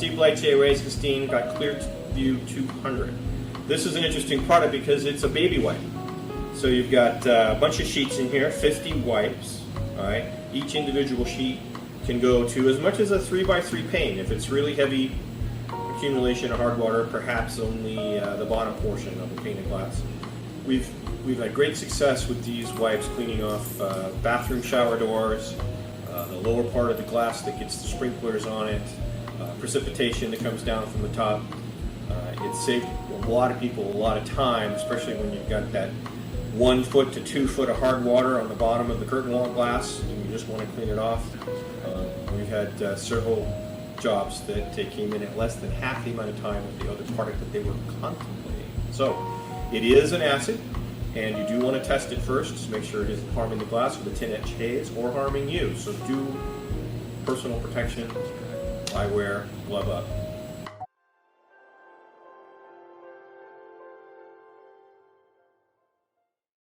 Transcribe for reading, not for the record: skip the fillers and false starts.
Steve Blight, J.Racenstein, got ClearView 200. This is an interesting product because it's a baby wipe. So you've got a bunch of sheets in here, 50 wipes. All right. Each individual sheet can go to as much as a 3x3 pane. If it's really heavy accumulation of hard water, perhaps only the bottom portion of the pane of glass. We've had great success with these wipes cleaning off bathroom shower doors, the lower part of the glass that gets the sprinklers on it, precipitation that comes down from the top. It saved a lot of people a lot of time, especially when you've got that 1 foot to 2 foot of hard water on the bottom of the curtain wall glass and you just want to clean it off. We've had several jobs that came in at less than half the amount of time of the other product that they were contemplating. So it is an acid, and you do want to test it first to make sure it isn't harming the glass with a 10-inch haze or harming you. So do personal protection, eyewear, glove up.